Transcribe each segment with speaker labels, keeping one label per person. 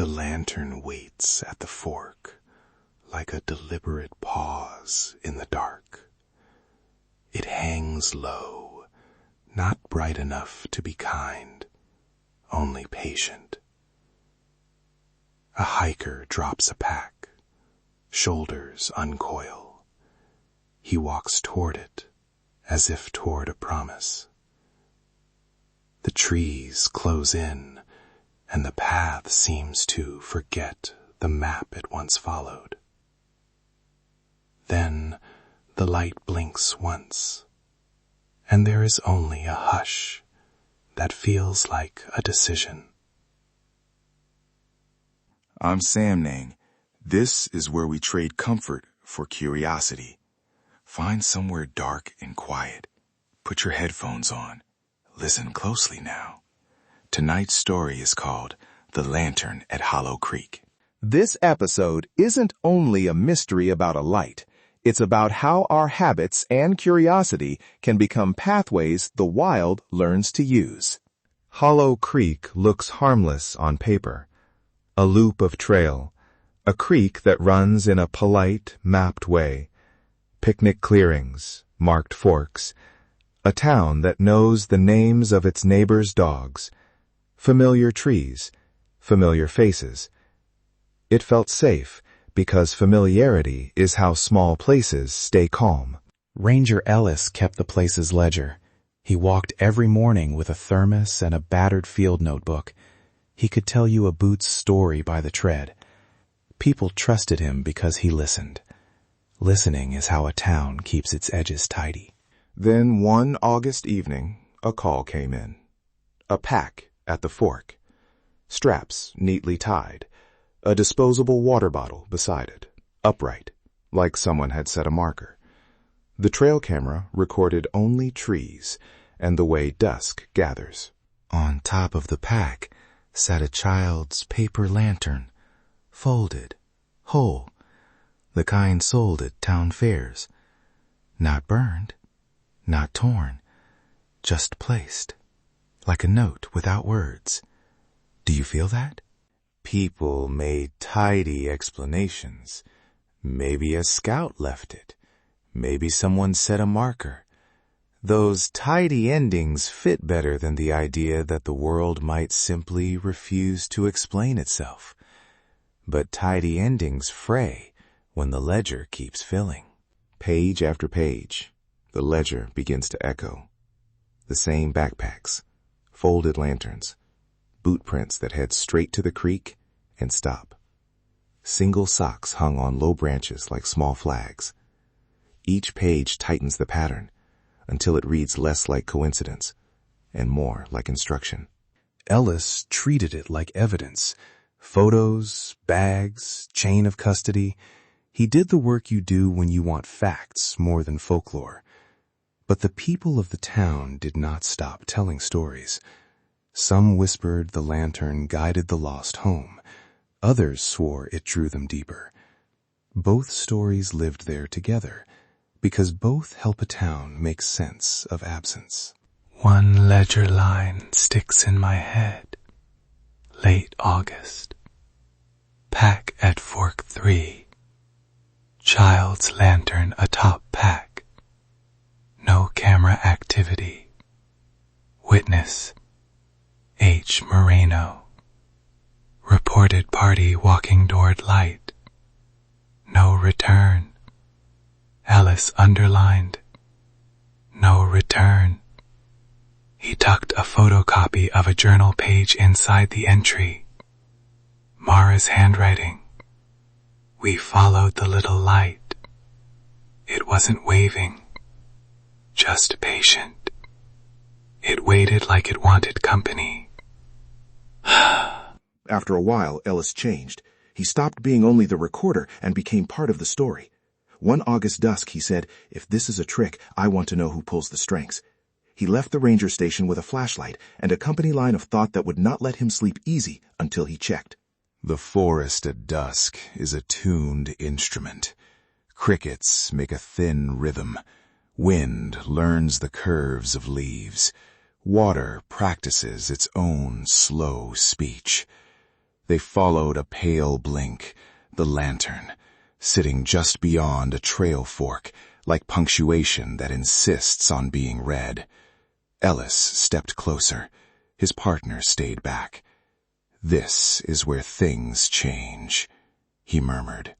Speaker 1: The lantern waits at the fork, like a deliberate pause in the dark. It hangs low, not bright enough to be kind, only patient. A hiker drops a pack, shoulders uncoil. He walks toward it, as if toward a promise. The trees close in, and the path seems to forget the map it once followed. Then the light blinks once, and there is only a hush that feels like a decision.
Speaker 2: I'm Sam Nang. This is where we trade comfort for curiosity. Find somewhere dark and quiet. Put your headphones on. Listen closely now. Tonight's story is called The Lantern at Hollow Creek.
Speaker 3: This episode isn't only a mystery about a light. It's about how our habits and curiosity can become pathways the wild learns to use. Hollow Creek looks harmless on paper. A loop of trail. A creek that runs in a polite, mapped way. Picnic clearings, marked forks. A town that knows the names of its neighbors' dogs. Familiar trees, familiar faces. It felt safe because familiarity is how small places stay calm.
Speaker 1: Ranger Ellis kept the place's ledger. He walked every morning with a thermos and a battered field notebook. He could tell you a boot's story by the tread. People trusted him because he listened. Listening is how a town keeps its edges tidy.
Speaker 3: Then one August evening, a call came in. A pack at the fork. Straps neatly tied. A disposable water bottle beside it, upright, like someone had set a marker. The trail camera recorded only trees and the way dusk gathers.
Speaker 1: On top of the pack sat a child's paper lantern, folded, whole, the kind sold at town fairs. Not burned, not torn, just placed, like a note without words. Do you feel that?
Speaker 3: People made tidy explanations. Maybe a scout left it. Maybe someone set a marker. Those tidy endings fit better than the idea that the world might simply refuse to explain itself. But tidy endings fray when the ledger keeps filling. Page after page, the ledger begins to echo. The same backpacks, folded lanterns, boot prints that head straight to the creek and stop. Single socks hung on low branches like small flags. Each page tightens the pattern until it reads less like coincidence and more like instruction.
Speaker 1: Ellis treated it like evidence. Photos, bags, chain of custody. He did the work you do when you want facts more than folklore. But the people of the town did not stop telling stories. Some whispered the lantern guided the lost home. Others swore it drew them deeper. Both stories lived there together, because both help a town make sense of absence. One ledger line sticks in my head. Late August. Pack at Fork 3. Child's lantern atop pack. No camera activity. Witness H. Moreno. Reported party walking toward light. No return. Ellis underlined. No return. He tucked a photocopy of a journal page inside the entry. Mara's handwriting. We followed the little light. It wasn't waving, just patient. It waited like it wanted company.
Speaker 4: After a while, Ellis changed. He stopped being only the recorder and became part of the story. One August dusk, he said, "If this is a trick, I want to know who pulls the strings." He left the ranger station with a flashlight and a company line of thought that would not let him sleep easy until he checked.
Speaker 2: The forest at dusk is a tuned instrument. Crickets make a thin rhythm. Wind learns the curves of leaves. Water practices its own slow speech. They followed a pale blink, the lantern, sitting just beyond a trail fork, like punctuation that insists on being read. Ellis stepped closer. His partner stayed back. "This is where things change," he murmured.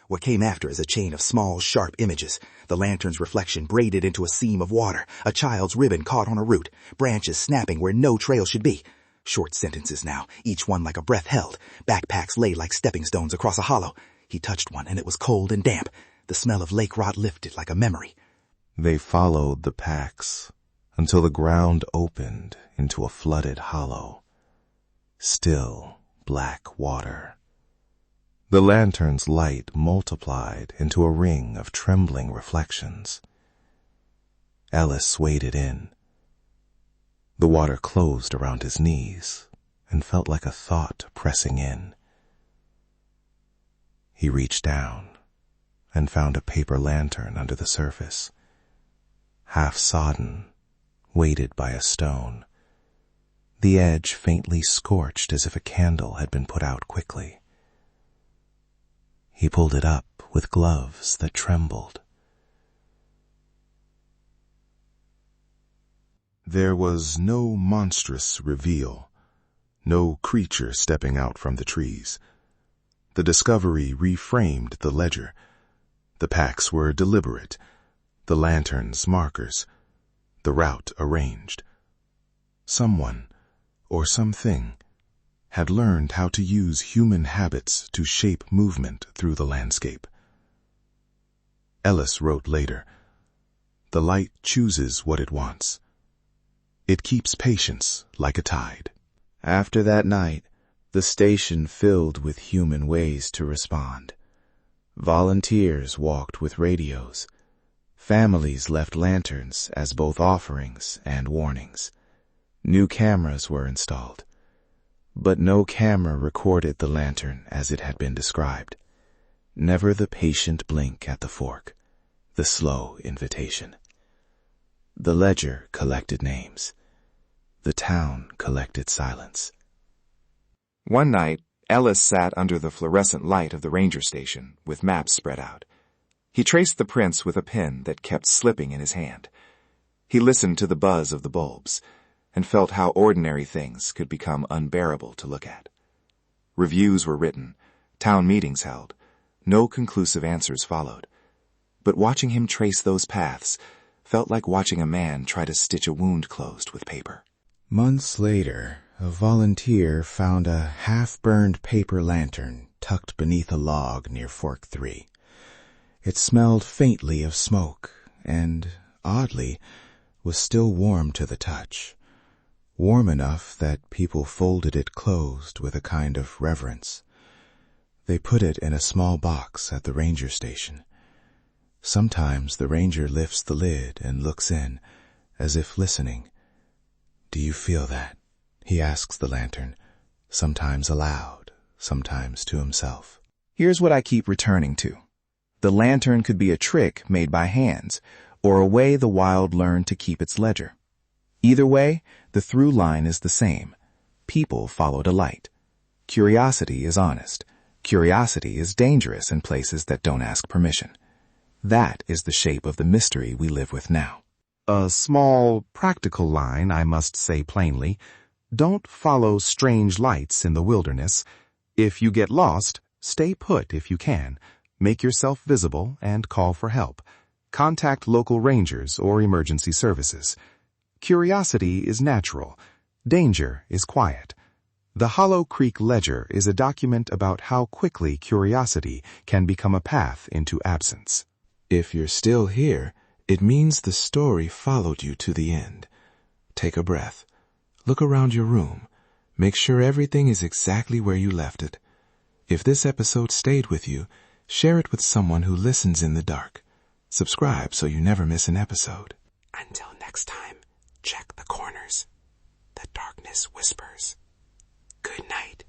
Speaker 5: What came after is a chain of small, sharp images. The lantern's reflection braided into a seam of water, a child's ribbon caught on a root, branches snapping where no trail should be. Short sentences now, each one like a breath held. Backpacks lay like stepping stones across a hollow. He touched one, and it was cold and damp. The smell of lake rot lifted like a memory.
Speaker 3: They followed the packs until the ground opened into a flooded hollow. Still black water. The lantern's light multiplied into a ring of trembling reflections. Ellis waded in. The water closed around his knees and felt like a thought pressing in. He reached down and found a paper lantern under the surface, half sodden, weighted by a stone, the edge faintly scorched as if a candle had been put out quickly. He pulled it up with gloves that trembled.
Speaker 2: There was no monstrous reveal, no creature stepping out from the trees. The discovery reframed the ledger. The packs were deliberate, the lanterns markers, the route arranged. Someone, or something, had learned how to use human habits to shape movement through the landscape. Ellis wrote later, "The light chooses what it wants. It keeps patience like a tide."
Speaker 3: After that night, the station filled with human ways to respond. Volunteers walked with radios. Families left lanterns as both offerings and warnings. New cameras were installed. But no camera recorded the lantern as it had been described. Never the patient blink at the fork, the slow invitation. The ledger collected names. The town collected silence.
Speaker 2: One night, Ellis sat under the fluorescent light of the ranger station, with maps spread out. He traced the prints with a pen that kept slipping in his hand. He listened to the buzz of the bulbs, and felt how ordinary things could become unbearable to look at. Reviews were written, town meetings held. No conclusive answers followed. But watching him trace those paths felt like watching a man try to stitch a wound closed with paper.
Speaker 3: Months later, a volunteer found a half-burned paper lantern tucked beneath a log near Fork 3. It smelled faintly of smoke and, oddly, was still warm to the touch. Warm enough that people folded it closed with a kind of reverence. They put it in a small box at the ranger station. Sometimes the ranger lifts the lid and looks in, as if listening. "Do you feel that?" he asks the lantern, sometimes aloud, sometimes to himself.
Speaker 5: Here's what I keep returning to. The lantern could be a trick made by hands, or a way the wild learned to keep its ledger. Either way, the through line is the same. People followed a light. Curiosity is honest. Curiosity is dangerous in places that don't ask permission. That is the shape of the mystery we live with now.
Speaker 1: A small, practical line, I must say plainly. Don't follow strange lights in the wilderness. If you get lost, stay put if you can. Make yourself visible and call for help. Contact local rangers or emergency services. Curiosity is natural. Danger is quiet. The Hollow Creek Ledger is a document about how quickly curiosity can become a path into absence.
Speaker 3: If you're still here, it means the story followed you to the end. Take a breath. Look around your room. Make sure everything is exactly where you left it. If this episode stayed with you, share it with someone who listens in the dark. Subscribe so you never miss an episode. Until next time, check the corners. The darkness whispers. Good night.